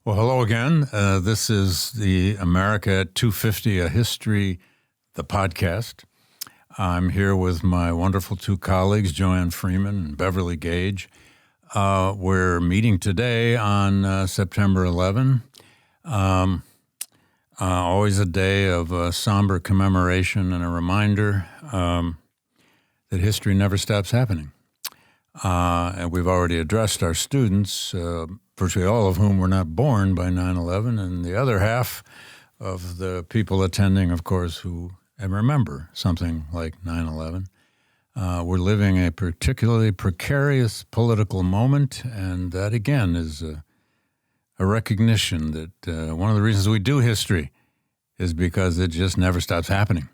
Well, hello again. This is the America at 250, A History, the podcast. I'm here with my wonderful two colleagues, Joanne Freeman and Beverly Gage. We're meeting today on September 11. Always a day of somber commemoration and a reminder that history never stops happening. And we've already addressed our students, virtually all of whom were not born by 9/11, and the other half of the people attending, of course, who remember something like 9/11. We're living a particularly precarious political moment, and that, again, is a recognition that one of the reasons we do history is because it just never stops happening.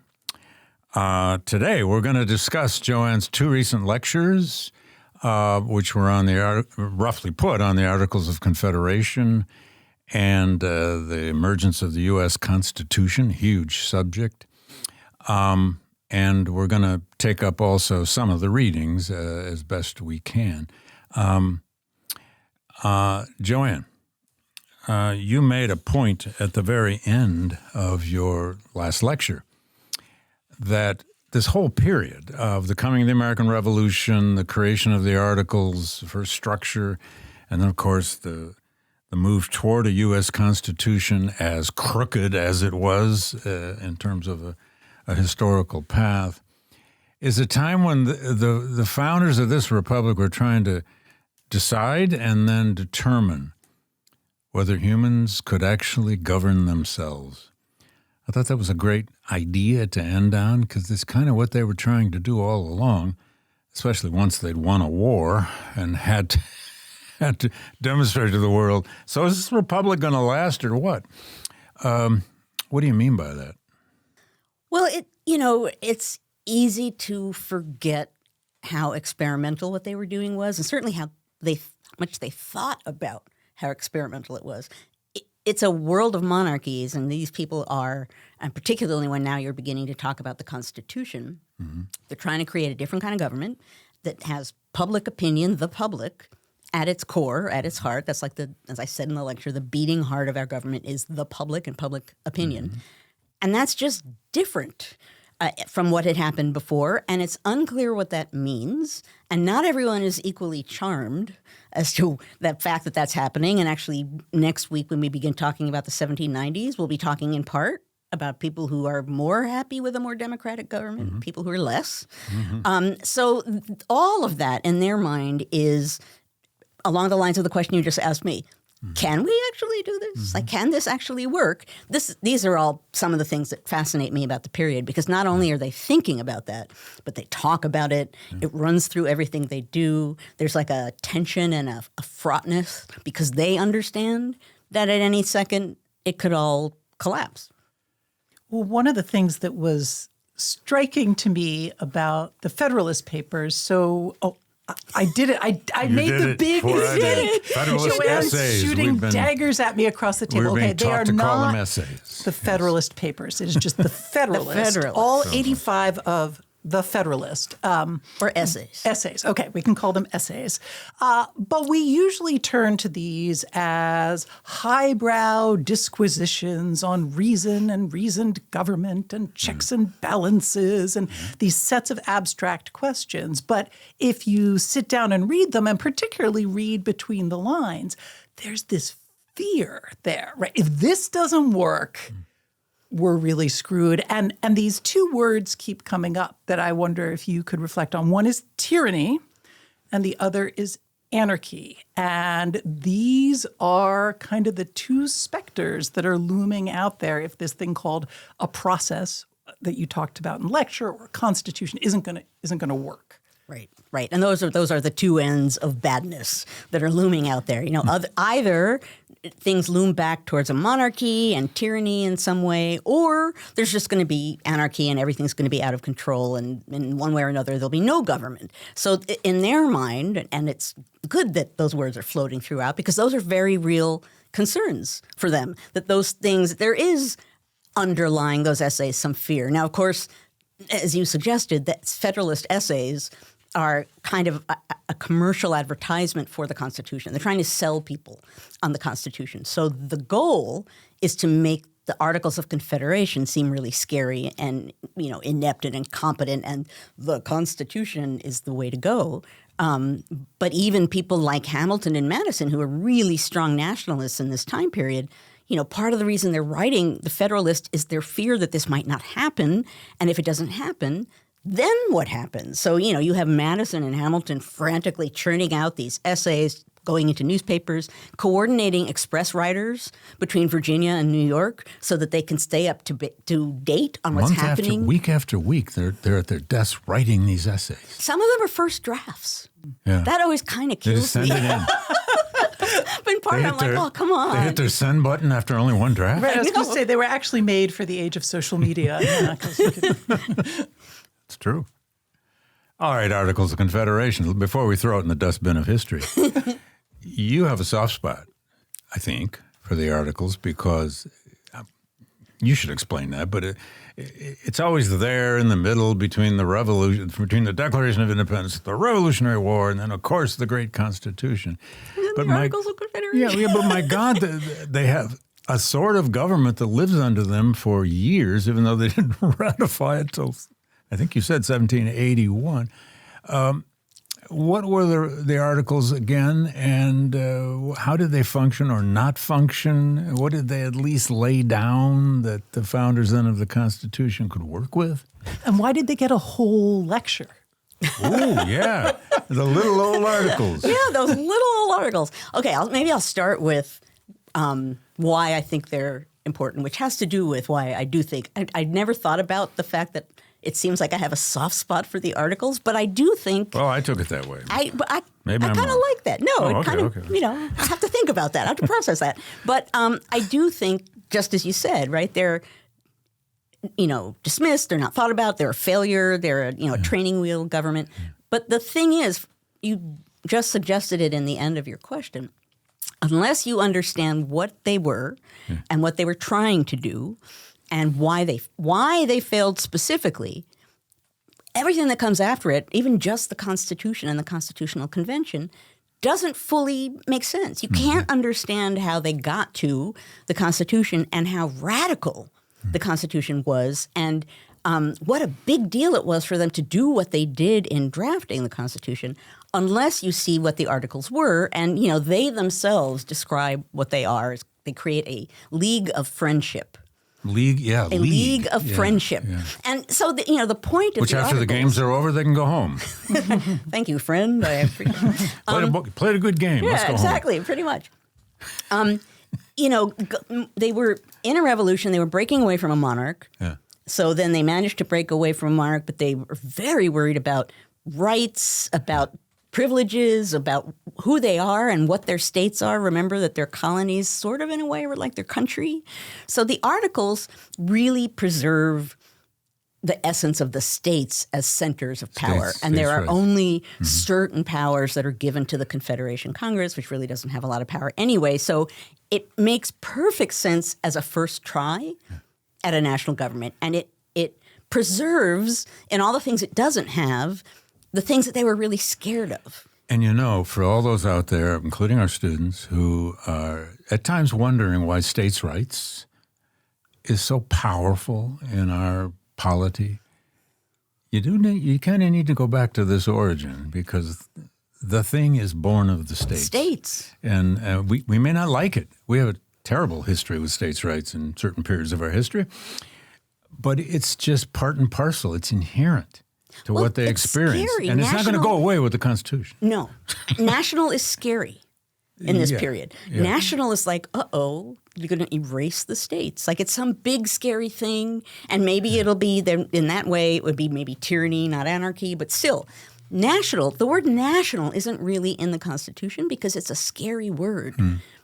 Today, we're going to discuss Joanne's two recent lectures, which were roughly put on the Articles of Confederation and the emergence of the U.S. Constitution, huge subject. And we're going to take up also some of the readings as best we can. Joanne, you made a point at the very end of your last lecture that this whole period of the coming of the American Revolution, the creation of the Articles, the first structure, and then, of course, the move toward a U.S. Constitution, as crooked as it was in terms of a historical path, is a time when the founders of this republic were trying to decide and then determine whether humans could actually govern themselves. I thought that was a great idea to end on because it's kind of what they were trying to do all along, especially once they'd won a war and had to demonstrate to the world, so is this republic going to last or what? What do you mean by that? Well, it's easy to forget how experimental what they were doing was, and certainly how much they thought about how experimental it was. It's a world of monarchies, and these people are, and particularly when now you're beginning to talk about the Constitution, they're trying to create a different kind of government that has public opinion, the public, at its core, at its heart. That's like as I said in the lecture, the beating heart of our government is the public and public opinion. And that's just different from what had happened before, and it's unclear what that means. And not everyone is equally charmed as to that fact that that's happening. And actually, next week when we begin talking about the 1790s, we'll be talking in part about people who are more happy with a more democratic government, people who are less. So all of that in their mind is along the lines of the question you just asked me. Can we actually do this? Like, can this actually work? These are all some of the things that fascinate me about the period, because not only are they thinking about that, but they talk about it. It runs through everything they do. There's like a tension and a fraughtness because they understand that at any second it could all collapse. Well, one of the things that was striking to me about the Federalist Papers, I did it. I made the big mistake. Federalist Joanne's essays. shooting daggers at me across the table. Okay, they are to call them not essays. the Federalist Papers. It is just the Federalist. Federalist. All 85 of the Federalist. Or essays. Essays. Okay, we can call them essays. But we usually turn to these as highbrow disquisitions on reason and reasoned government and checks and balances and these sets of abstract questions. But if you sit down and read them, and particularly read between the lines, there's this fear there, right? If this doesn't work, we're really screwed. And these two words keep coming up that I wonder if you could reflect on. One is tyranny, and the other is anarchy. And these are kind of the two specters that are looming out there if this thing called a process that you talked about in lecture or a constitution isn't going to work. Right. And those are the two ends of badness that are looming out there. Either things loom back towards a monarchy and tyranny in some way, or there's just going to be anarchy and everything's going to be out of control, and in one way or another there'll be no government. So in their mind, and it's good that those words are floating throughout because those are very real concerns for them, that those things, there is underlying those essays some fear. Now, of course, as you suggested, that Federalist essays are kind of a commercial advertisement for the Constitution. They're trying to sell people on the Constitution. So the goal is to make the Articles of Confederation seem really scary and, inept and incompetent, and the Constitution is the way to go. But even people like Hamilton and Madison, who are really strong nationalists in this time period, part of the reason they're writing the Federalist is their fear that this might not happen. And if it doesn't happen, then what happens? So, you have Madison and Hamilton frantically churning out these essays, going into newspapers, coordinating express riders between Virginia and New York so that they can stay up to date on what's happening. Week after week, they're at their desks writing these essays. Some of them are first drafts. Yeah. That always kind of They kills just send me. it in. But part of I'm like, oh, come on. They hit their send button after only one draft. Right, I was going to say they were actually made for the age of social media. Yeah, 'cause you could- It's true. All right, Articles of Confederation. Before we throw it in the dustbin of history, you have a soft spot, I think, for the Articles because you should explain that, but it's always there in the middle between the Revolution, between the Declaration of Independence, the Revolutionary War, and then, of course, the great Constitution. But Articles of Confederation. Yeah, but my God, they have a sort of government that lives under them for years, even though they didn't ratify it till, I think you said 1781. What were the Articles again, and how did they function or not function? What did they at least lay down that the founders then of the Constitution could work with? And why did they get a whole lecture? Oh, yeah, the little old Articles. Yeah, those little old articles. Okay, maybe I'll start with why I think they're important, which has to do with why I do think I'd never thought about the fact that it seems like I have a soft spot for the Articles, but I do think. Well, I took it that way. I Maybe kind I'm of wrong. like that. No, Oh, it okay, kind of, okay. I have to think about that. I have to process that. But I do think, just as you said, right, they're, dismissed. They're not thought about. They're a failure. They're a training wheel government. But the thing is, you just suggested it in the end of your question. Unless you understand what they were and what they were trying to do and why they failed specifically, everything that comes after it, even just the Constitution and the Constitutional Convention, doesn't fully make sense. You can't understand how they got to the Constitution and how radical the Constitution was and what a big deal it was for them to do what they did in drafting the Constitution unless you see what the Articles were. And, they themselves describe what they are. They create a league of friendship. League of friendship. Yeah. And so, the point of Which the after the Articles, games are over, they can go home. Thank you, friend. I appreciate it. Played a good game. Let's Yeah, go exactly. Pretty much. They were in a revolution. They were breaking away from a monarch. Yeah. So then they managed to break away from a monarch, but they were very worried about rights, about privileges, about who they are and what their states are. Remember that their colonies sort of in a way were like their country. So the Articles really preserve the essence of the states as centers of power. And there are rights. only certain powers that are given to the Confederation Congress, which really doesn't have a lot of power anyway. So it makes perfect sense as a first try at a national government. And it preserves, in all the things it doesn't have, the things that they were really scared of. And for all those out there, including our students, who are at times wondering why states' rights is so powerful in our polity, you kind of need to go back to this origin because the thing is born of the states. And we may not like it. We have a terrible history with states' rights in certain periods of our history, but it's just part and parcel. It's inherent to what they it's experience. scary. And it's not going to go away with the Constitution. No. National is scary in this Yeah, period. yeah. National is like, you're going to erase the states. Like it's some big scary thing. And maybe it'll be, in that way, it would be maybe tyranny, not anarchy. But still, national, the word national isn't really in the Constitution because it's a scary word.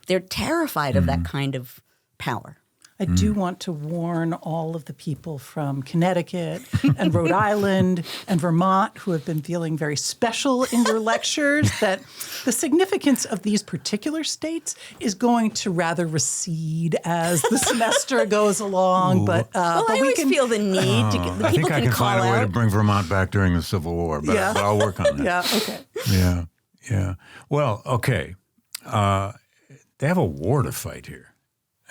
They're terrified of that kind of power. I do want to warn all of the people from Connecticut and Rhode Island and Vermont who have been feeling very special in your lectures that the significance of these particular states is going to rather recede as the semester goes along. But I we always can feel the need to get the I people think I can can call find a way to out. bring Vermont back during the Civil War, but I'll work on that. Yeah, okay. Yeah. Well, okay. They have a war to fight here.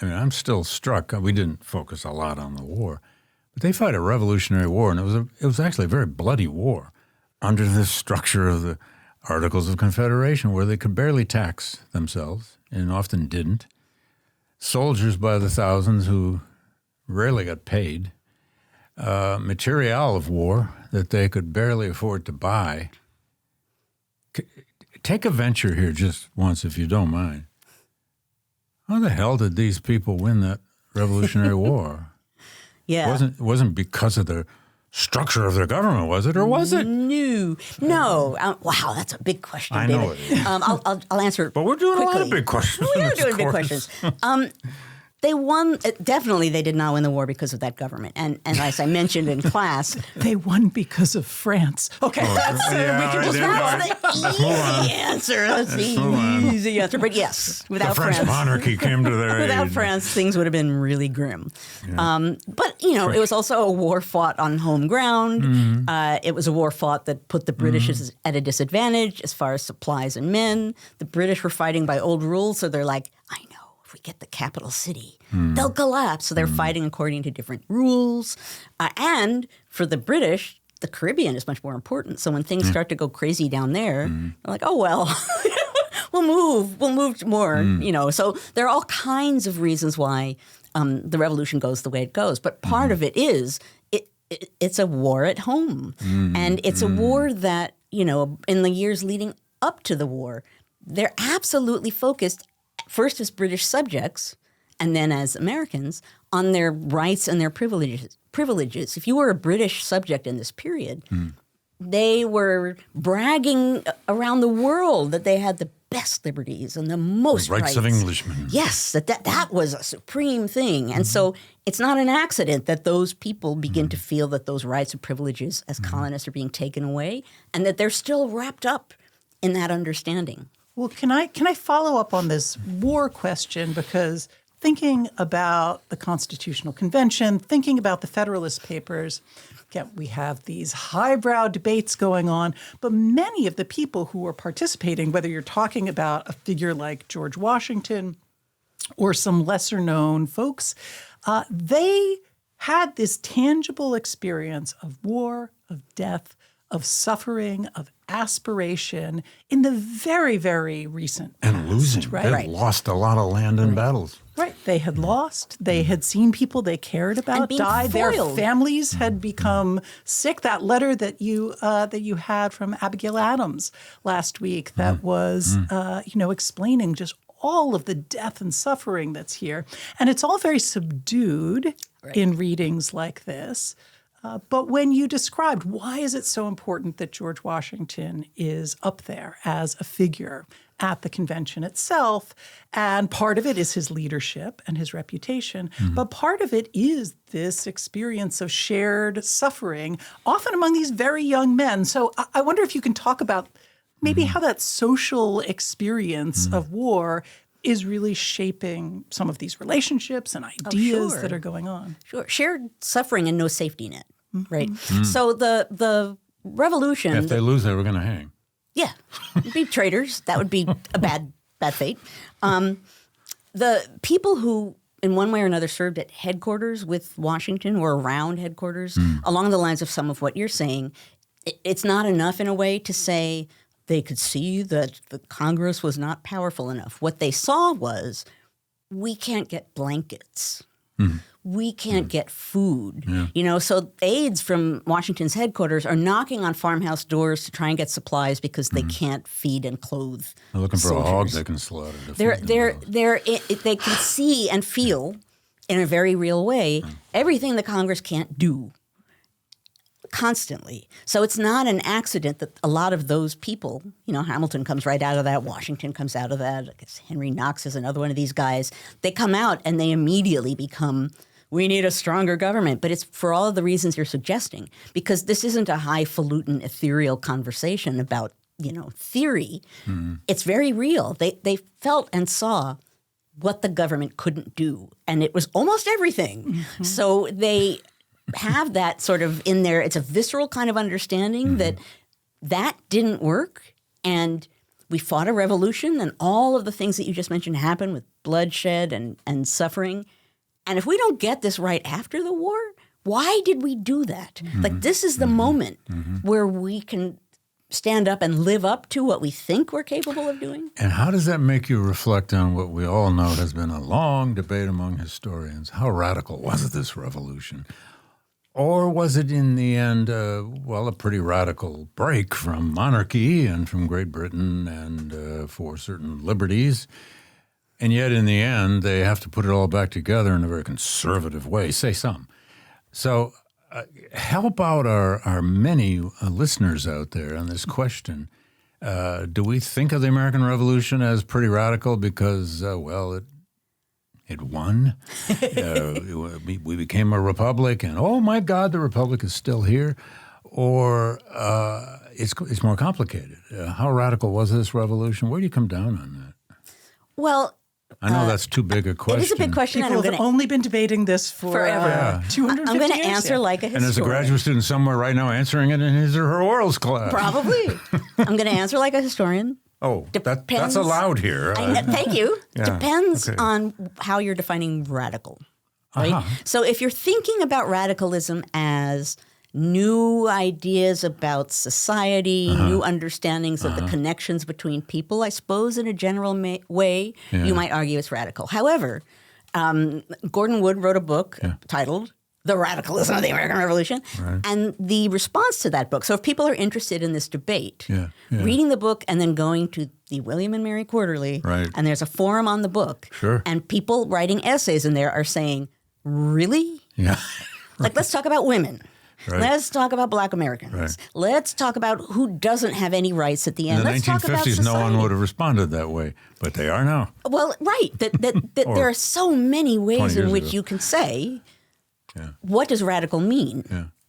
I mean, I'm still struck. We didn't focus a lot on the war, but they fight a Revolutionary War, and it was actually a very bloody war under the structure of the Articles of Confederation, where they could barely tax themselves and often didn't. Soldiers by the thousands who rarely got paid. Material of war that they could barely afford to buy. Take a venture here just once, if you don't mind. How the hell did these people win that Revolutionary War? Yeah. It wasn't because of the structure of their government, was it, or was it? No. Wow, that's a big question, I David. know it is. I'll answer. But we're doing quickly. a lot of big questions. We in are this doing big course. questions. They won. Definitely, they did not win the war because of that government. And as I mentioned in class, They won because of France. Okay, that's Oh, yeah, we can just there move we on. go. that's the Let's move on. easy answer. That's the move on. easy answer. But yes, The without French France, monarchy came to their without aid. France, things would have been really grim. But, it was also a war fought on home ground. Mm-hmm. It was a war fought that put the British at a disadvantage as far as supplies and men. The British were fighting by old rules, so they're like, I know, if we get the capital city, they'll collapse. So they're fighting according to different rules. And for the British, the Caribbean is much more important. So when things start to go crazy down there, they're like, oh, well, we'll move more, So there are all kinds of reasons why the revolution goes the way it goes. But part of it is it's a war at home. And it's a war that, in the years leading up to the war, they're absolutely focused first as British subjects and then as Americans on their rights and their privileges. If you were a British subject in this period, they were bragging around the world that they had the best liberties and the most Rights of Englishmen. Yes, that was a supreme thing. And so it's not an accident that those people begin to feel that those rights and privileges as colonists are being taken away and that they're still wrapped up in that understanding. Well, can I follow up on this war question? Because thinking about the Constitutional Convention, thinking about the Federalist Papers, again, we have these highbrow debates going on, but many of the people who are participating, whether you're talking about a figure like George Washington or some lesser-known folks, they had this tangible experience of war, of death, of suffering, of aspiration in the very, very recent past. And losing. Right? They lost a lot of land in battles. Right. They had lost. They had seen people they cared about being die. Their foiled. families had become sick. That letter that you had from Abigail Adams last week that was explaining just all of the death and suffering that's here. And it's all very subdued in readings like this. But when you described why is it so important that George Washington is up there as a figure at the convention itself, and part of it is his leadership and his reputation, but part of it is this experience of shared suffering, often among these very young men. So I wonder if you can talk about maybe how that social experience of war is really shaping some of these relationships and ideas sure. that are going on. Sure. Shared suffering and no safety net, right? So the revolution... If they lose, they were going to hang. Yeah, be traitors. That would be a bad fate. The people who, in one way or another, served at headquarters with Washington or around headquarters, along the lines of some of what you're saying, it's not enough in a way to say they could see that the Congress was not powerful enough. What they saw was, we can't get blankets. We can't get food. So aides from Washington's headquarters are knocking on farmhouse doors to try and get supplies because they can't feed and clothe They're looking for soldiers. a hog they can slaughter. to feed themselves. They can see and feel in a very real way everything the Congress can't do. constantly. So it's not an accident that a lot of those people, Hamilton comes right out of that, Washington comes out of that, I guess Henry Knox is another one of these guys. They come out and they immediately become, we need a stronger government. But it's for all of the reasons you're suggesting, because this isn't a highfalutin, ethereal conversation about, theory. Mm-hmm. It's very real. They felt and saw what the government couldn't do, and it was almost everything. Mm-hmm. So they have that sort of in there. It's a visceral kind of understanding that didn't work, and we fought a revolution, and all of the things that you just mentioned happened with bloodshed and suffering. And if we don't get this right after the war, why did we do that? Mm-hmm. Like, this is the moment where we can stand up and live up to what we think we're capable of doing. And how does that make you reflect on what we all know has been a long debate among historians? How radical was this revolution? Or was it in the end, a pretty radical break from monarchy and from Great Britain and for certain liberties? And yet in the end, they have to put it all back together in a very conservative way, say some. So help out our many listeners out there on this question. Do we think of the American Revolution as pretty radical because, it won? We became a republic, and oh my God, the republic is still here? Or it's more complicated. How radical was this revolution? Where do you come down on that? Well, I know that's too big a question. It is a big question. People have only been debating this for forever. 250 I'm going to years. answer like a historian. And there's a graduate student somewhere right now answering it in his or her orals class. Probably. I'm going to answer like a historian. Oh, that's allowed here. Thank you. Yeah, Depends on how you're defining radical. Right? Uh-huh. So if you're thinking about radicalism as new ideas about society, new understandings of the connections between people, I suppose in a general way, you might argue it's radical. However, Gordon Wood wrote a book titled The Radicalism of the American Revolution, and the response to that book, so if people are interested in this debate, reading the book and then going to the William and Mary Quarterly, and there's a forum on the book, and people writing essays in there are saying, really? Yeah. Like, let's talk about women. Right. Let's talk about Black Americans. Right. Let's talk about who doesn't have any rights at the end. In the Let's talk about 1950s, society. no one would have responded that way, but they are now. Well, right. That there are so many ways in which you can say, what does radical mean?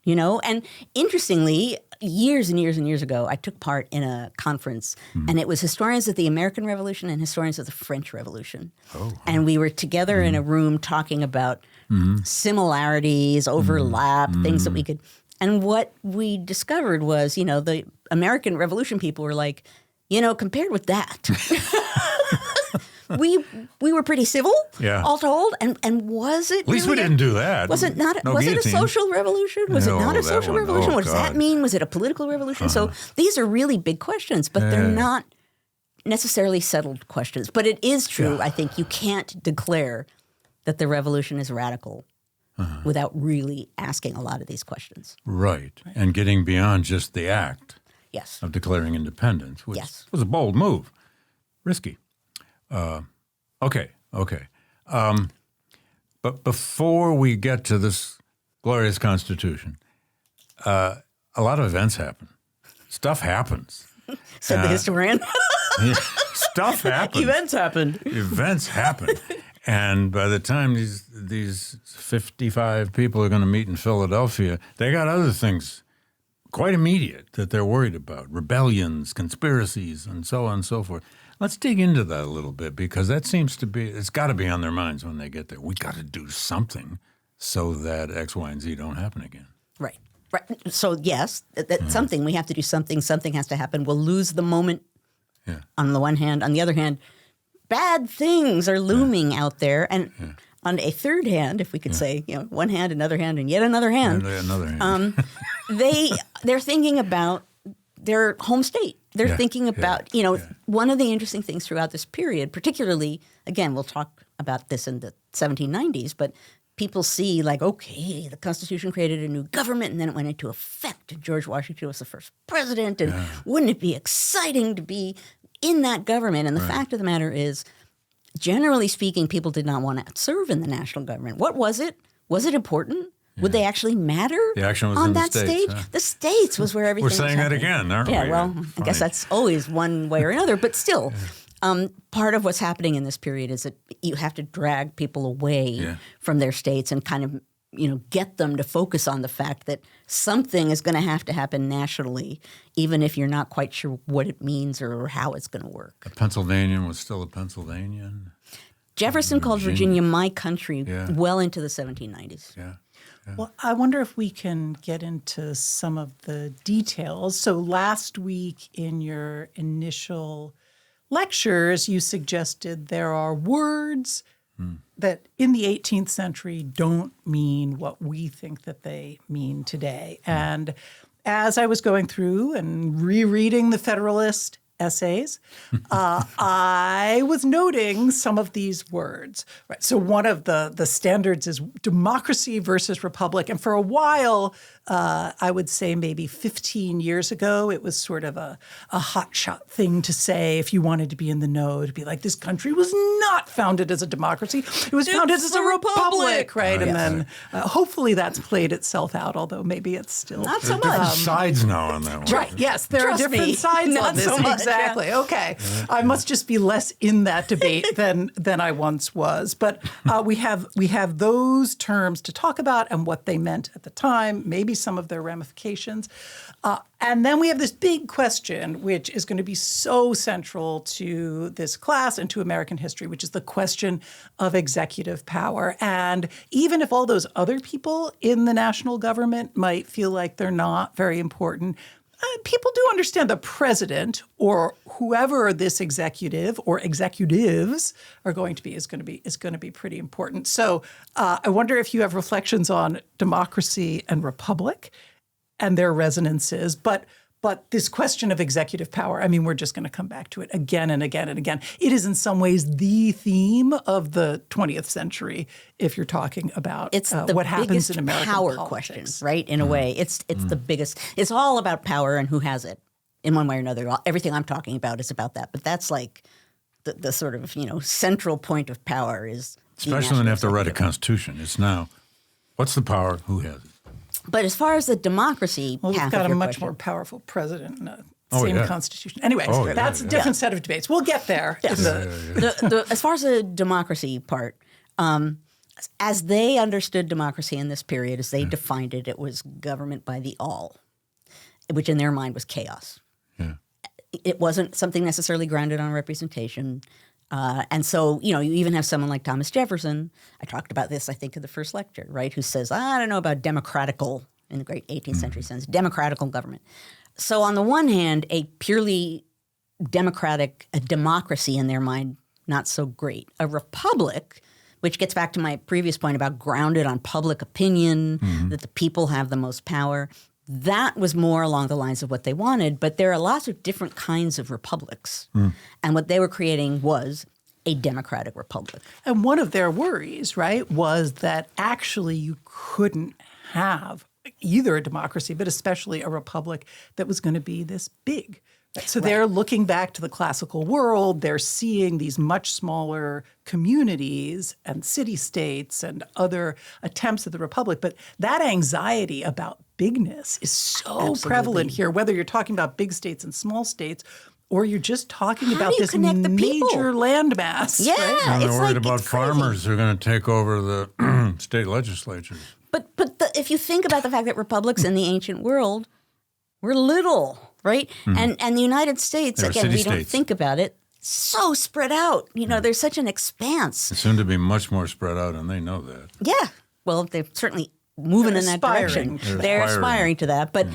Yeah. And interestingly, years and years and years ago, I took part in a conference, and it was historians of the American Revolution and historians of the French Revolution. And we were together in a room talking about similarities, overlap, things that we could. And what we discovered was, the American Revolution people were like, compared with that, we were pretty civil, all told. And was it? At least we didn't do that. Was it not? Was it a social revolution? Was it not a social revolution? What does that mean? Was it a political revolution? So these are really big questions, but they're not necessarily settled questions. But it is true. I think you can't declare that the revolution is radical without really asking a lot of these questions. Right. And getting beyond just the act of declaring independence, which was a bold move. Risky. Okay. But before we get to this glorious Constitution, a lot of events happen. Stuff happens. Said the historian. Stuff happens. Events happen. And by the time these 55 people are going to meet in Philadelphia, they got other things quite immediate that they're worried about. Rebellions, conspiracies, and so on and so forth. Let's dig into that a little bit, because that seems to be, it's got to be on their minds when they get there. We got to do something so that X, Y, and Z don't happen again. Right. So yes, that's something. We have to do something. Something has to happen. We'll lose the moment on the one hand. On the other hand, bad things are looming out there. And on a third hand, if we could say, one hand, another hand, and yet another hand, they're thinking about their home state. They're thinking about, one of the interesting things throughout this period, particularly, again, we'll talk about this in the 1790s, but people see like, okay, the Constitution created a new government and then it went into effect. And George Washington was the first president. And wouldn't it be exciting to be in that government? And the fact of the matter is, generally speaking, people did not want to serve in the national government. What was it? Was it important? Would they actually matter The action was on in the that States, stage? huh? The States was where everything We're saying was that happening. again, aren't we? Yeah, well, I guess Funny. that's always one way or another. But still, part of what's happening in this period is that you have to drag people away from their states and kind of get them to focus on the fact that something is going to happen nationally, even if you're not quite sure what it means or how it's going to work. A Pennsylvanian was still a Pennsylvanian. Jefferson called Virginia my country well into the 1790s. Yeah. Well, I wonder if we can get into some of the details. So last week in your initial lectures, you suggested there are words that in the 18th century don't mean what we think that they mean today. And as I was going through and rereading the Federalist essays, I was noting some of these words. Right. So one of the standards is democracy versus republic. And for a while, I would say maybe 15 years ago, it was sort of a hotshot thing to say if you wanted to be in the know, to be like, this country was not founded as a democracy. It was founded as a republic. Right. And then hopefully that's played itself out, although maybe it's still Not so Different much. sides now on that one. Right. Yes, there Trust are different me, sides not on this. so much, Exactly. Okay. I must just be less in that debate than I once was. But we have those terms to talk about and what they meant at the time, maybe some of their ramifications. And then we have this big question, which is going to be so central to this class and to American history, which is the question of executive power. And even if all those other people in the national government might feel like they're not very important, people do understand the president or whoever this executive or executives are going to be is going to be pretty important. So I wonder if you have reflections on democracy and republic and their resonances, but this question of executive power, I mean, we're just going to come back to it again and again and again. It is in some ways the theme of the 20th century if you're talking about what happens in American power politics. question, right? In a way, it's the biggest. It's all about power and who has it, in one way or another. Everything I'm talking about is about that. But that's like the sort of central point of power is. Especially when they have to write a constitution. It's now, what's the power? Who has it? But as far as the democracy, Well, we've half got of a your much question, more powerful president and a Oh, same yeah. constitution. Anyways, Oh, yeah, that's a yeah. different set of debates. We'll get there. As far as the democracy part, as they understood democracy in this period, as they defined it, it was government by the all, which in their mind was chaos. Yeah. It wasn't something necessarily grounded on representation. And so, you even have someone like Thomas Jefferson. I talked about this, I think, in the first lecture, right? Who says, I don't know about democratical, in the great 18th century sense, democratical government. So on the one hand, a purely democracy in their mind, not so great. A republic, which gets back to my previous point about grounded on public opinion, that the people have the most power. That was more along the lines of what they wanted, but there are lots of different kinds of republics. And what they were creating was a democratic republic. And one of their worries, right, was that actually you couldn't have either a democracy, but especially a republic that was going to be this big. Right? So they're looking back to the classical world. They're seeing these much smaller communities and city-states and other attempts at the republic. But that anxiety about bigness is so prevalent here, whether you're talking about big states and small states, or you're just talking How about do you this connect the people? major landmass. Yeah, Right? And they're it's worried like, about it's crazy. farmers who are going to take over the state legislatures. But if you think about the fact that republics in the ancient world were little, right? And the United States, They were again, we don't city-states. think about it, so spread out. There's such an expanse. It's soon to be much more spread out, and they know that. Yeah. Well, they're certainly moving in that aspiring direction. to They're that. aspiring to that. But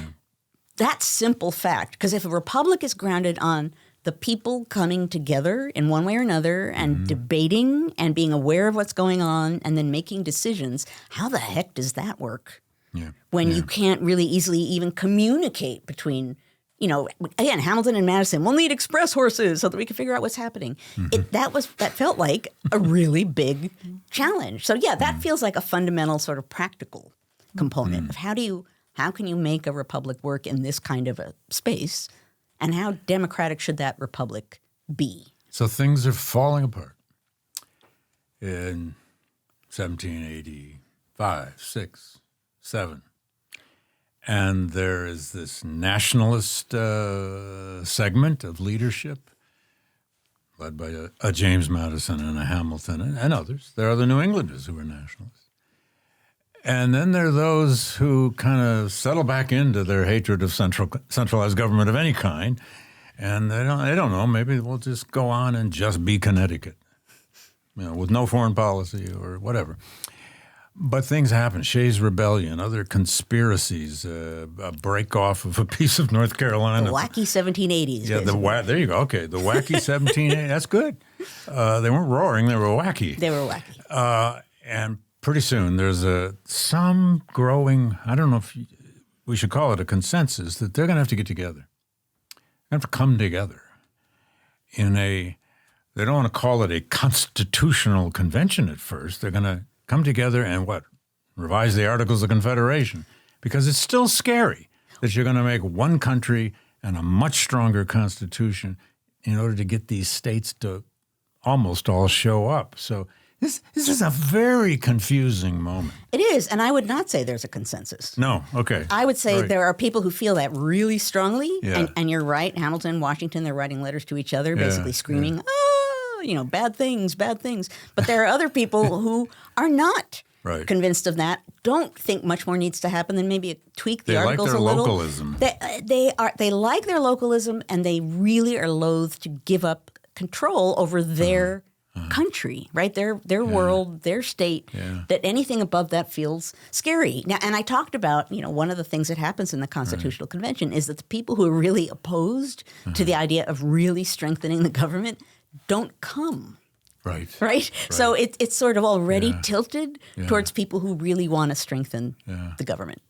that simple fact, because if a republic is grounded on the people coming together in one way or another and debating and being aware of what's going on and then making decisions, how the heck does that work? Yeah. When you can't really easily even communicate between, again, Hamilton and Madison, we'll need express horses so that we can figure out what's happening. That felt like a really big challenge. So yeah, that feels like a fundamental sort of practical component of how can you make a republic work in this kind of a space, and how democratic should that republic be? So things are falling apart in 1785, 6. 7. And there is this nationalist segment of leadership led by a James Madison and a Hamilton and others. There are the New Englanders who are nationalists. And then there are those who kind of settle back into their hatred of centralized government of any kind. And they don't know, maybe we'll just go on and just be Connecticut, with no foreign policy or whatever. But things happen. Shays' Rebellion, other conspiracies, a break-off of a piece of North Carolina. The wacky 1780s. Yeah, there you go. Okay, the wacky 1780s. That's good. They weren't roaring. They were wacky. They were wacky. And pretty soon there's some growing, I don't know if we should call it a consensus, that they're going to have to get together. They're going to have to come together they don't want to call it a constitutional convention at first. They're going to come together and revise the Articles of Confederation, because it's still scary that you're going to make one country and a much stronger constitution in order to get these states to almost all show up. So this is a very confusing moment. It is, and I would not say there's a consensus. No, okay. I would say Right. there are people who feel that really strongly, Yeah. and you're right, Hamilton, Washington, they're writing letters to each other, Yeah, basically screaming, bad things, bad things. But there are other people who are not Right. convinced of that, don't think much more needs to happen than maybe tweak the They like articles their a little. localism. They like their localism, and they really are loath to give up control over their country, right? Their world, their state. Yeah. That anything above that feels scary. Now, and I talked about, one of the things that happens in the Constitutional Convention is that the people who are really opposed to the idea of really strengthening the government don't come. Right? So it's sort of already tilted towards people who really want to strengthen the government.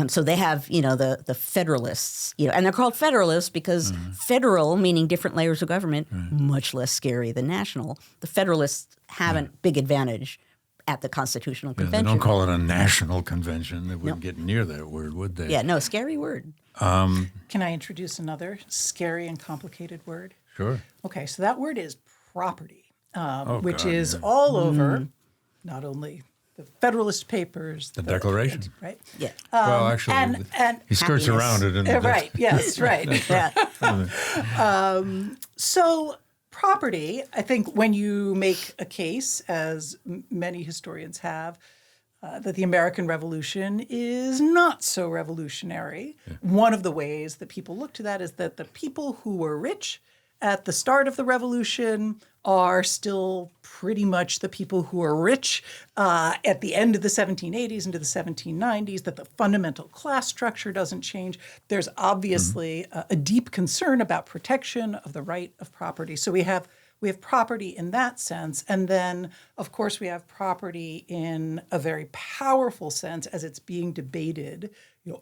So they have, the Federalists, and they're called Federalists because federal, meaning different layers of government, much less scary than national. The Federalists have a big advantage at the Constitutional They Convention. don't call it a national convention. They wouldn't get near that word, would they? Yeah, no, scary word. Can I introduce another scary and complicated word? Sure. Okay, so that word is property, which God, is yeah. all over not only the Federalist Papers, The Declaration. right? Yeah. Well, actually, and he skirts happiness. around it in the right. Yes. Right. Yeah. So property, I think, when you make a case, as many historians have, that the American Revolution is not so revolutionary. One of the ways that people look to that is that the people who were rich at the start of the revolution are still pretty much the people who are rich at the end of the 1780s into the 1790s, that the fundamental class structure doesn't change. There's obviously a deep concern about protection of the right of property. So we have property in that sense. And then, of course, we have property in a very powerful sense as it's being debated.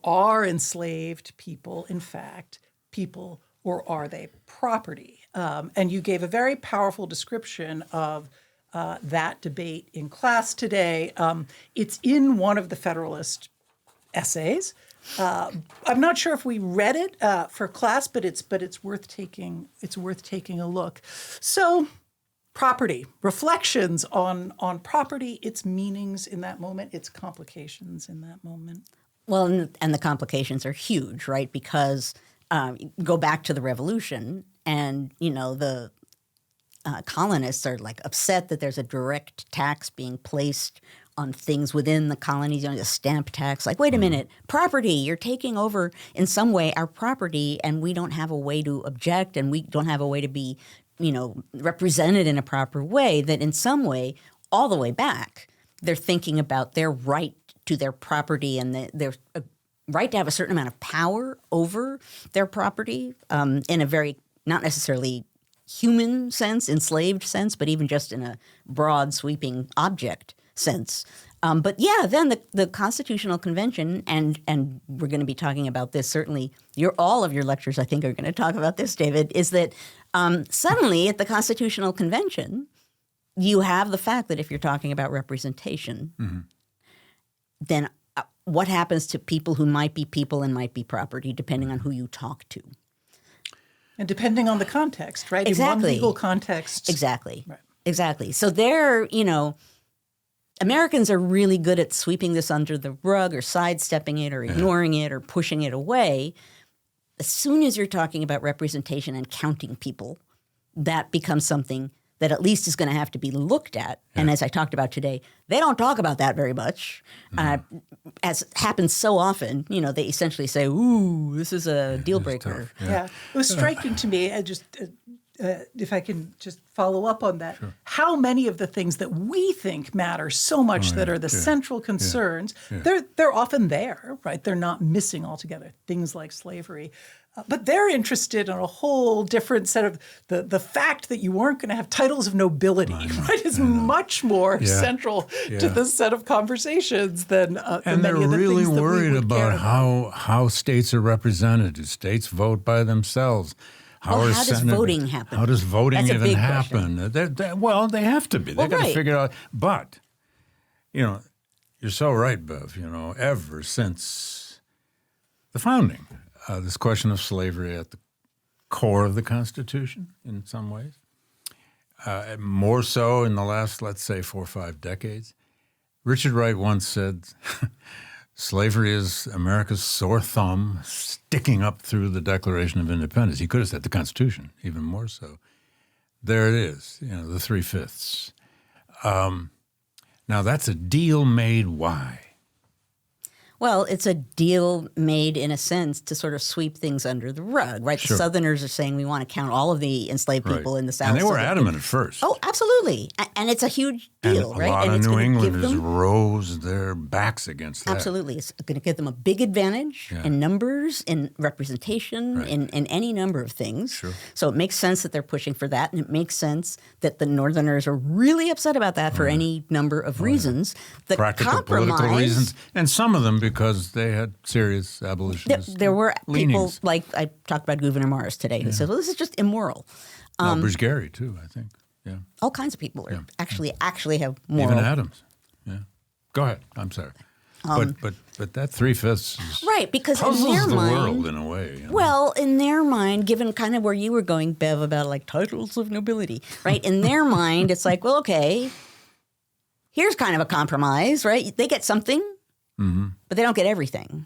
Are enslaved people, in fact, people, or are they property? And you gave a very powerful description of that debate in class today. It's in one of the Federalist essays. I'm not sure if we read it for class, but it's worth taking a look. So, property, reflections on property, its meanings in that moment, its complications in that moment. Well, and the complications are huge, right? Because go back to the Revolution, and the colonists are like upset that there's a direct tax being placed on things within the colonies, the stamp tax. Like, wait a minute, property, you're taking over in some way our property, and we don't have a way to object, and we don't have a way to be, represented in a proper way. That in some way, all the way back, they're thinking about their right to their property and their right to have a certain amount of power over their property in a very not necessarily human sense, enslaved sense, but even just in a broad, sweeping object sense. But yeah, then the Constitutional Convention, and we're going to be talking about this, certainly all of your lectures, I think, are going to talk about this, David, is that suddenly at the Constitutional Convention, you have the fact that if you're talking about representation, then what happens to people who might be people and might be property, depending on who you talk to? And depending on the context, right? Exactly. In one legal context. Exactly. Right. Exactly. So they're, Americans are really good at sweeping this under the rug or sidestepping it or ignoring it or pushing it away. As soon as you're talking about representation and counting people, that becomes something that at least is going to have to be looked at. Yeah. And as I talked about today, they don't talk about that very much. As happens so often, they essentially say, ooh, this is a deal breaker. Yeah. It was striking to me, if I can just follow up on that, how many of the things that we think matter so much that are the central concerns, they're often there, right? They're not missing altogether. Things like slavery. But they're interested in a whole different set of the fact that you weren't going to have titles of nobility, right, is much more central to this set of conversations than many of the things that we would care about. And they're really worried about how states are represented. Do states vote by themselves? How does voting happen? How does voting even happen? Well, they have to be. They've got to figure it out. But, you're so right, Bev, ever since the founding, this question of slavery at the core of the Constitution in some ways, more so in the last, let's say, 4 or 5 decades. Richard Wright once said, slavery is America's sore thumb sticking up through the Declaration of Independence. He could have said the Constitution, even more so. There it is, the 3/5. Now, that's a deal made why? Well, it's a deal made, in a sense, to sort of sweep things under the rug, right? The Southerners are saying we want to count all of the enslaved people in the South. And they were adamant at first. Oh, absolutely. And it's a huge deal, right? A lot of New Englanders rose their backs against that. Absolutely. It's going to give them a big advantage in numbers, in representation, in any number of things. Sure. So it makes sense that they're pushing for that, and it makes sense that the Northerners are really upset about that for any number of reasons. The practical political reasons, and some of them because they had serious abolitionist There were leanings. people, like I talked about Gouverneur Morris today, who said, well, this is just immoral. Bruce Gary, too, I think. Yeah. All kinds of people are actually have moral. Even Adams. Yeah. Go ahead. I'm sorry. But that 3/5 is right, because puzzles in their the mind, world in a way. Well, in their mind, given kind of where you were going, Bev, about like titles of nobility, right? In their mind, it's like, well, okay, here's kind of a compromise, right? They get something, but they don't get everything.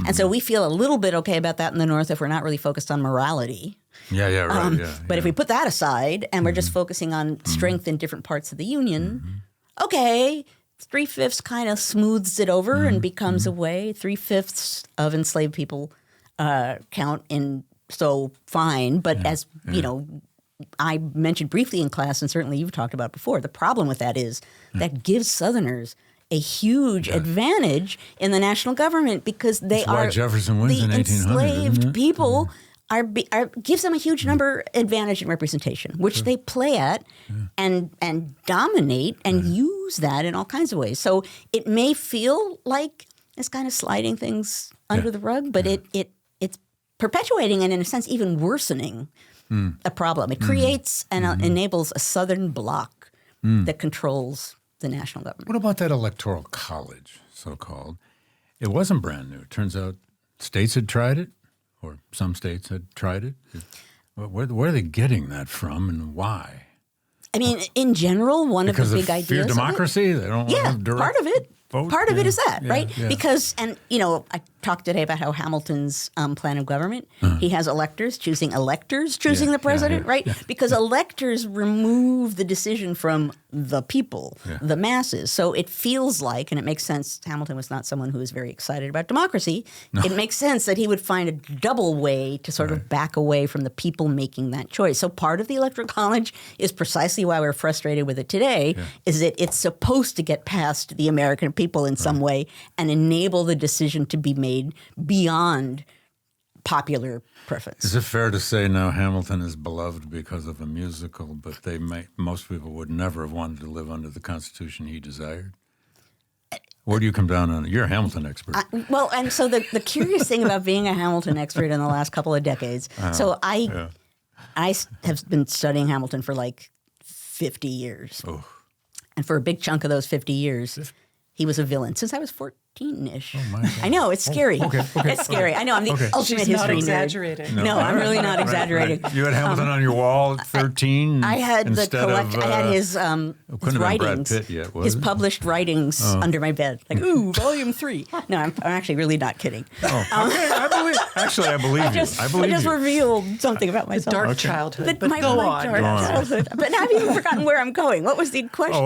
And so we feel a little bit okay about that in the North if we're not really focused on morality. But if we put that aside and we're just focusing on strength in different parts of the Union, okay, 3/5 kind of smooths it over and becomes a way. 3/5 of enslaved people count in, so fine. But as I mentioned briefly in class, and certainly you've talked about before, the problem with that is that gives Southerners a huge advantage in the national government because they That's why Jefferson wins in 1800, enslaved people are gives them a huge number advantage in representation, which they play at and dominate and use that in all kinds of ways. So it may feel like it's kind of sliding things under the rug, but it's perpetuating and in a sense even worsening a problem. It creates and enables a Southern bloc that controls the national government. What about that Electoral College, so-called? It wasn't brand new. It turns out states had tried it, or some states had tried it. Where are they getting that from and why? I mean, in general, one of the big ideas fear democracy? They don't want to have direct part of it. vote? Part of it is that, right? Yeah. Because, and I talked today about how Hamilton's plan of government, he has electors choosing the president, right? Because electors remove the decision from the people, the masses. So it feels like, and it makes sense, Hamilton was not someone who was very excited about democracy. No. It makes sense that he would find a double way to sort of back away from the people making that choice. So part of the Electoral College is precisely why we're frustrated with it today, is that it's supposed to get past the American people in some way and enable the decision to be made beyond popular preference. Is it fair to say now Hamilton is beloved because of a musical, but most people would never have wanted to live under the Constitution he desired? Where do you come down on it? You're a Hamilton expert. Well, and so the curious thing about being a Hamilton expert in the last couple of decades, so I have been studying Hamilton for like 50 years. Oh. And for a big chunk of those 50 years, he was a villain since I was 13-ish. Oh my God. I know, it's scary. It's scary. I know, I'm the ultimate She's not history nerd. exaggerating. No, I'm really not exaggerating. You had Hamilton on your wall at 13. I had the collect. I had his couldn't have been Brad writings, Pitt yet, was his it? published writings under my bed. Like, ooh, volume 3. No, I'm actually really not kidding. Okay, I believe you. I believe I just you. revealed something about myself. Dark childhood. But my go my on. dark childhood. But now I've even forgotten where I'm going. What was the question?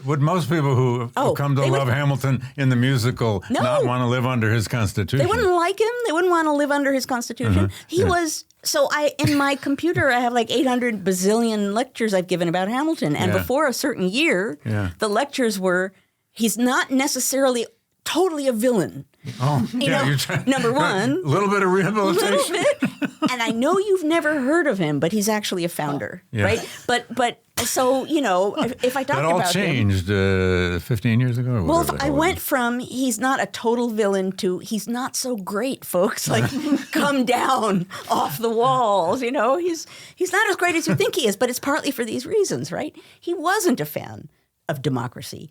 Would most people who come to they love would- Hamilton in the musical No. not want to live under his Constitution? They wouldn't like him. They wouldn't want to live under his Constitution. He was. So in my computer, I have like 800 bazillion lectures I've given about Hamilton. And Yeah. before a certain year, Yeah. the lectures were, he's not necessarily totally a villain. Oh, You know, you're trying. number one, A little bit of a rehabilitation. little bit. And I know you've never heard of him, but he's actually a founder, Yeah. right? But so, if I talk That all about him. changed 15 years ago. Or Well, whatever if the I hell it went is. from he's not a total villain to he's not so great, folks. Like, come down off the walls. He's not as great as you think he is, but it's partly for these reasons, right? He wasn't a fan of democracy.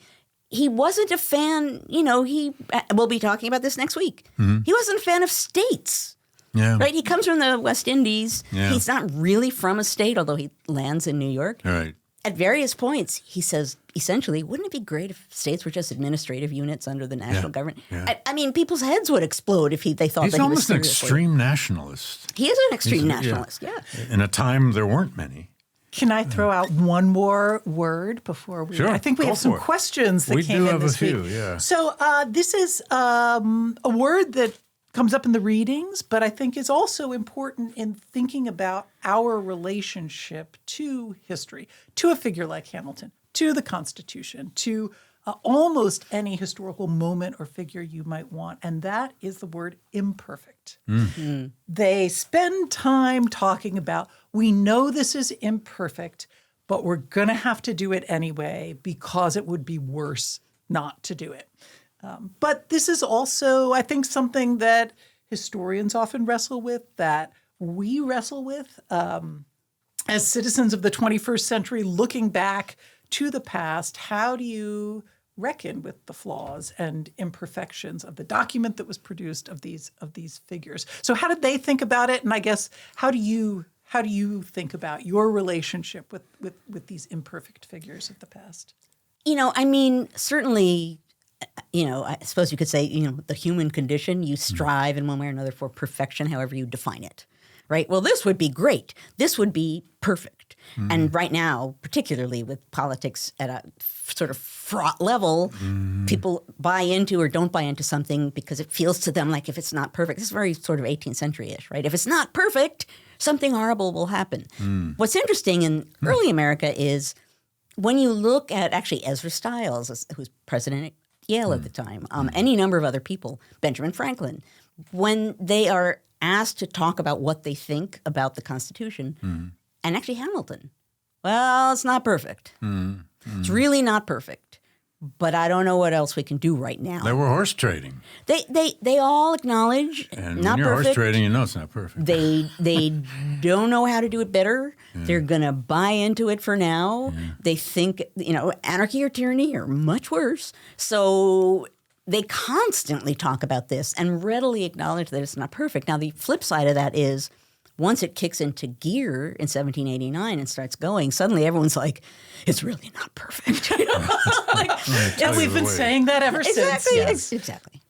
He wasn't a fan. We'll be talking about this next week. He wasn't a fan of states. Yeah. Right? He comes from the West Indies. Yeah. He's not really from a state, although he lands in New York. All right. At various points, he says, essentially, wouldn't it be great if states were just administrative units under the national government? Yeah. I mean, people's heads would explode if they thought He's that he was almost an seriously. extreme nationalist. He is an extreme nationalist, yeah. In a time there weren't many. Can I throw out one more word before we? Sure, I think we go have some for it. questions that We came do in have a this few, week. yeah. So this is a word that comes up in the readings, but I think is also important in thinking about our relationship to history, to a figure like Hamilton, to the Constitution, to almost any historical moment or figure you might want, and that is the word imperfect. They spend time talking about, we know this is imperfect, but we're going to have to do it anyway because it would be worse not to do it. But this is also, I think, something that historians often wrestle with, that we wrestle with as citizens of the 21st century, looking back to the past. How do you reckon with the flaws and imperfections of the document that was produced of these figures? So how did they think about it? And I guess how do you think about your relationship with these imperfect figures of the past? I mean, certainly, I suppose you could say, the human condition, you strive in one way or another for perfection, however you define it, right? Well, this would be great. This would be perfect. And right now, particularly with politics at a sort of fraught level, people buy into or don't buy into something because it feels to them like if it's not perfect, this is very sort of 18th century-ish, right? If it's not perfect, something horrible will happen. What's interesting in early America is when you look at actually Ezra Stiles, who's president at Yale at the time, any number of other people, Benjamin Franklin, when they are asked to talk about what they think about the Constitution, and actually Hamilton, well, it's not perfect. It's really not perfect. But I don't know what else we can do right now. They were horse trading. They all acknowledge And not when you're perfect. horse trading, you know it's not perfect. They don't know how to do it better. They're going to buy into it for now. They think, anarchy or tyranny are much worse. So they constantly talk about this and readily acknowledge that it's not perfect. Now, the flip side of that is once it kicks into gear in 1789 and starts going, suddenly everyone's like, it's really not perfect. And we've been saying that ever since. Exactly. Yes. Exactly.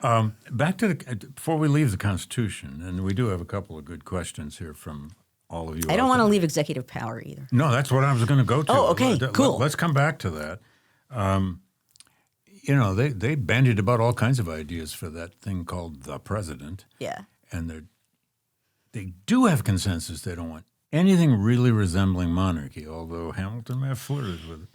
Back to before we leave the Constitution, and we do have a couple of good questions here from all of you. I don't out want to there. leave executive power either. No, that's what I was going to go to. Oh, okay, cool. Let's come back to that. They bandied about all kinds of ideas for that thing called the president, Yeah. and they do have consensus. They don't want anything really resembling monarchy, although Hamilton may have flirted with it.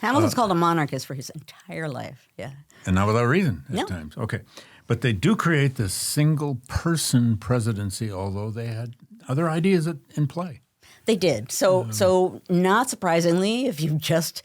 Hamilton's called a monarchist for his entire life. Yeah. And not without reason at No. times. Okay. But they do create this single-person presidency, although they had other ideas in play. They did. So not surprisingly, if you just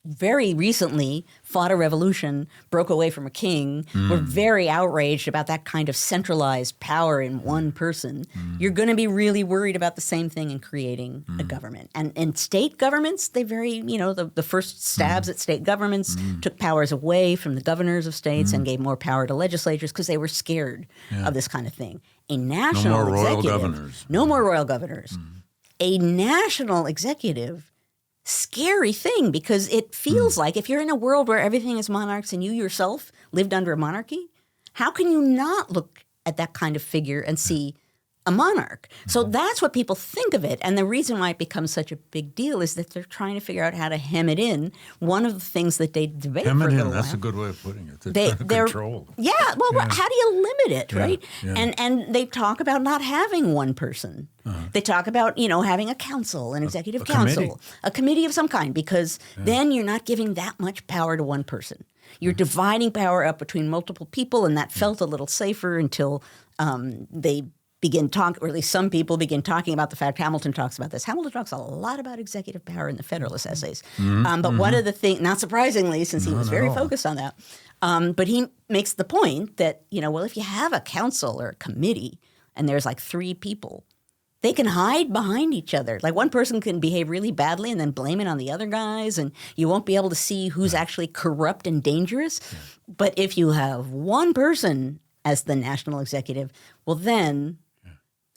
very recently fought a revolution, broke away from a king, were very outraged about that kind of centralized power in one person, you're going to be really worried about the same thing in creating a government. And in state governments, they the first stabs at state governments took powers away from the governors of states and gave more power to legislatures because they were scared of this kind of thing. A national No more royal executive, governors. no more royal governors. A national executive, scary thing, because it feels like if you're in a world where everything is monarchs and you yourself lived under a monarchy, how can you not look at that kind of figure and see a monarch? So that's what people think of it. And the reason why it becomes such a big deal is that they're trying to figure out how to hem it in. One of the things that they debate Hem for a it little in, that's while. a good way of putting it. They're Control. Yeah, well, how do you limit it, right? yeah. And they talk about not having one person. They talk about, having a council, an executive council, committee. a committee of some kind, because then you're not giving that much power to one person. You're dividing power up between multiple people, and that felt a little safer until they begin talking, or at least some people begin talking about the fact Hamilton talks about this. Hamilton talks a lot about executive power in the Federalist essays. But one of the things, not surprisingly, since he was very focused on that, but he makes the point that, if you have a council or a committee and there's like 3 people, they can hide behind each other. Like one person can behave really badly and then blame it on the other guys, and you won't be able to see who's actually corrupt and dangerous. But if you have one person as the national executive, well then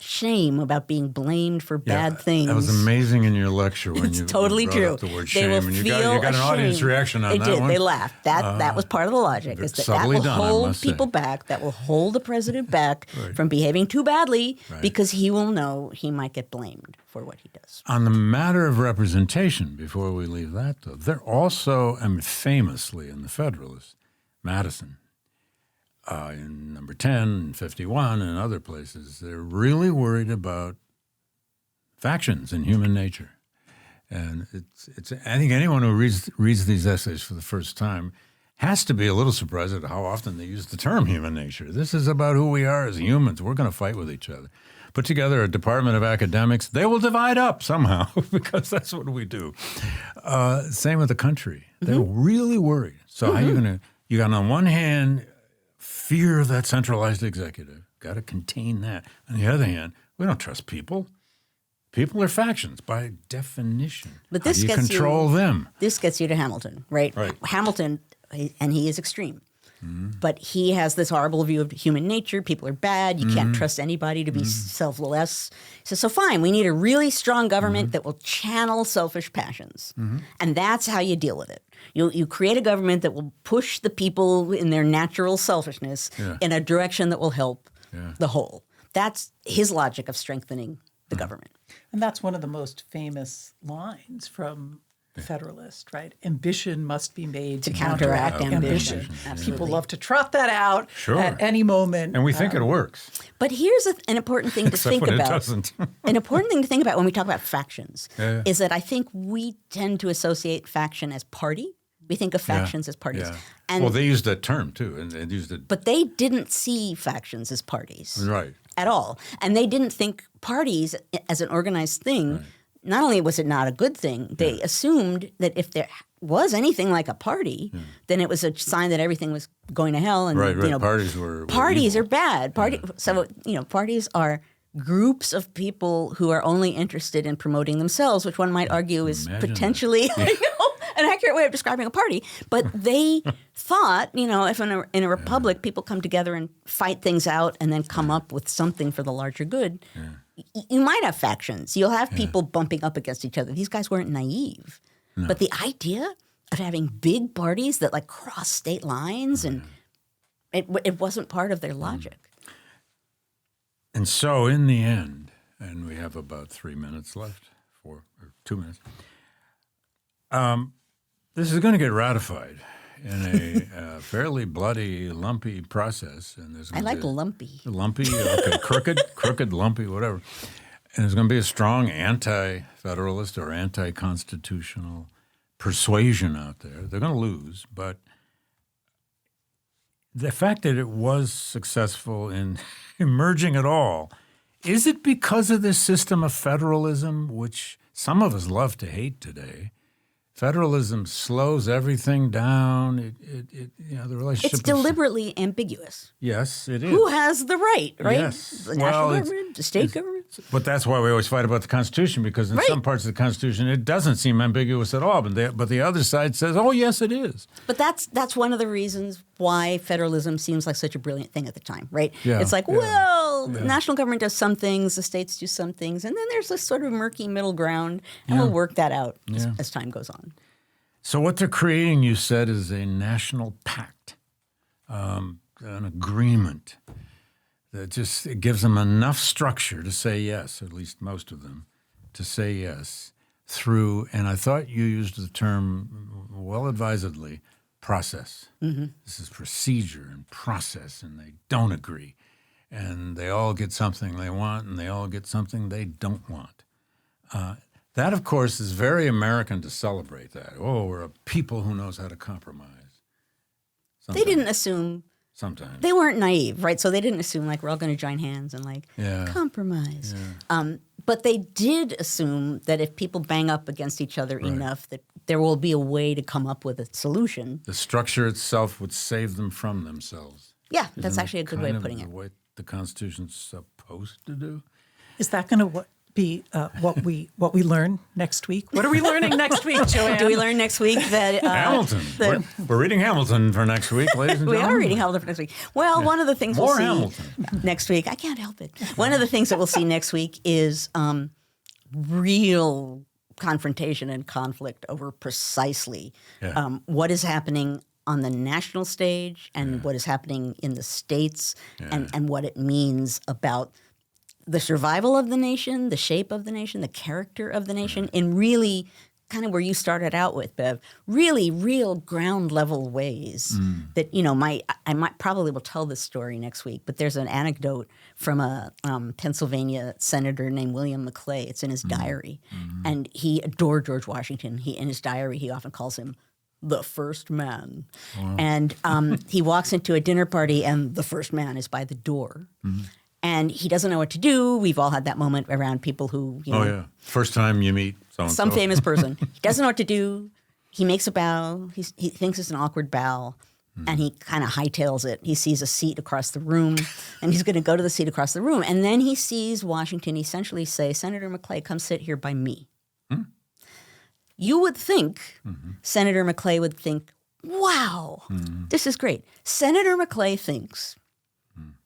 shame about being blamed for bad things. That was amazing in your lecture when you totally brought true. up the word They shame. will And you feel got an audience ashamed. reaction on They that did. one. They laughed. That was part of the logic. Is that subtly will done, I hold must say. people back. That will hold the president back from behaving too badly because he will know he might get blamed for what he does. On the matter of representation, before we leave that, though, they're also, famously in the Federalist, Madison, in number 10 and 51 and other places, they're really worried about factions in human nature. And it's I think anyone who reads these essays for the first time has to be a little surprised at how often they use the term human nature. This is about who we are as humans. We're going to fight with each other. Put together a department of academics, they will divide up somehow because that's what we do. Same with the country. They're really worried. So how are you going to, you got on one hand, fear of that centralized executive. Got to contain that. On the other hand, we don't trust people. People are factions by definition. But How this do you gets control them? This gets you to Hamilton, right? Right. Hamilton, and he is extreme. But he has this horrible view of human nature. People are bad. You can't trust anybody to be selfless. He says, so fine, we need a really strong government that will channel selfish passions. And that's how you deal with it. You create a government that will push the people in their natural selfishness in a direction that will help the whole. That's his logic of strengthening the government. And that's one of the most famous lines from the Federalist, right? Ambition must be made to counteract ambition. Absolutely. People love to trot that out Sure. at any moment. And we think it works. But here's an important thing to Except think when about. it doesn't. An important thing to think about when we talk about factions is that I think we tend to associate faction as party. We think of factions as parties. Yeah. And, Well, they used that term, too, and they used it. but they didn't see factions as parties Right. at all. And they didn't think parties as an organized thing. Not only was it not a good thing, they assumed that if there was anything like a party, then it was a sign that everything was going to hell. And Right. you know, Parties were parties evil. are bad. So parties are groups of people who are only interested in promoting themselves, which one might argue is Imagine potentially an accurate way of describing a party. But they thought, if in a republic people come together and fight things out and then come up with something for the larger good, you might have factions. You'll have people bumping up against each other. These guys weren't naive. No. But the idea of having big parties that like cross state lines and it wasn't part of their logic. And so in the end, and we have about 3 minutes left, 4 or 2 minutes, this is going to get ratified in a fairly bloody, lumpy process. And there's I like lumpy. Lumpy, okay, crooked, lumpy, whatever. And there's going to be a strong anti-federalist or anti-constitutional persuasion out there. They're going to lose, but the fact that it was successful in emerging at all, is it because of this system of federalism, which some of us love to hate today? Federalism slows everything down. The relationship. It's deliberately ambiguous. Yes, it is. Who has the right? Yes. The national government, the state government. But that's why we always fight about the Constitution, because in some parts of the Constitution it doesn't seem ambiguous at all. But the other side says, oh, yes, it is. But that's one of the reasons why federalism seems like such a brilliant thing at the time, right? Yeah, it's like, the national government does some things, the states do some things, and then there's this sort of murky middle ground, and we'll work that out as time goes on. So what they're creating, you said, is a national pact, an agreement that just it gives them enough structure to say yes, at least most of them, to say yes through, and I thought you used the term well-advisedly, process. Mm-hmm. This is procedure and process, and they don't agree. And they all get something they want, and they all get something they don't want. That, of course, is very American to celebrate that. Oh, we're a people who knows how to compromise. Sometimes. They didn't assume. Sometimes. They weren't naive, right? So they didn't assume, we're all going to join hands and, compromise. Yeah. But they did assume that if people bang up against each other enough, that there will be a way to come up with a solution. The structure itself would save them from themselves. Yeah, that's actually a good way of putting it. What the Constitution's supposed to do. Is that going to be what we learn next week? What are we learning next week, Joanne? Do we learn next week that Hamilton? We're reading Hamilton for next week, ladies and gentlemen. We are reading Hamilton for next week. Well, one of the things we'll see next week, I can't help it. One of the things that we'll see next week is real confrontation and conflict over precisely what is happening on the national stage and what is happening in the states and what it means about the survival of the nation, the shape of the nation, the character of the nation in really kind of where you started out with, Bev, really real ground level ways that, I might probably will tell this story next week, but there's an anecdote from a Pennsylvania senator named William McClay. It's in his diary. And he adored George Washington. In his diary, he often calls him the first man. Wow. And he walks into a dinner party and the first man is by the door. And he doesn't know what to do. We've all had that moment around people who, first time you meet so-and-so. Some famous person. He doesn't know what to do. He makes a bow. He thinks it's an awkward bow. And he kind of hightails it. He sees a seat across the room, and he's going to go to the seat across the room. And then he sees Washington essentially say, Senator McClay, come sit here by me. You would think Senator McClay would think, wow, this is great. Senator McClay thinks,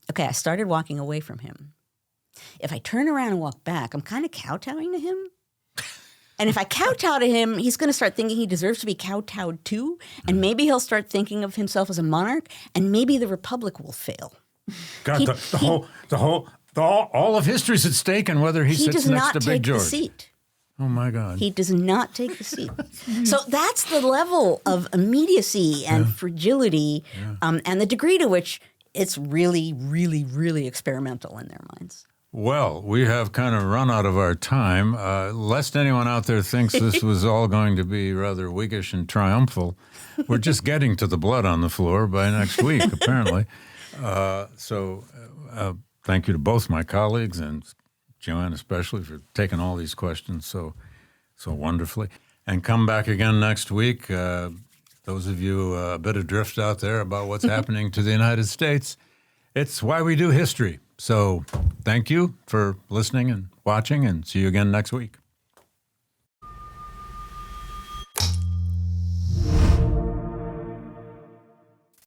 okay, I started walking away from him. If I turn around and walk back, I'm kind of kowtowing to him. And if I kowtow to him, he's going to start thinking he deserves to be kowtowed too. And maybe he'll start thinking of himself as a monarch. And maybe the republic will fail. God, all of history's at stake, and whether he sits next to Big George. He does not take the seat. Oh, my God. He does not take the seat. So that's the level of immediacy and fragility and the degree to which it's really, really, really experimental in their minds. Well, we have kind of run out of our time. Lest anyone out there thinks this was all going to be rather Whiggish and triumphal, we're just getting to the blood on the floor by next week, apparently. So thank you to both my colleagues and Joanne especially for taking all these questions so wonderfully. And come back again next week. Those of you a bit adrift out there about what's happening to the United States, it's why we do history. So thank you for listening and watching, and see you again next week.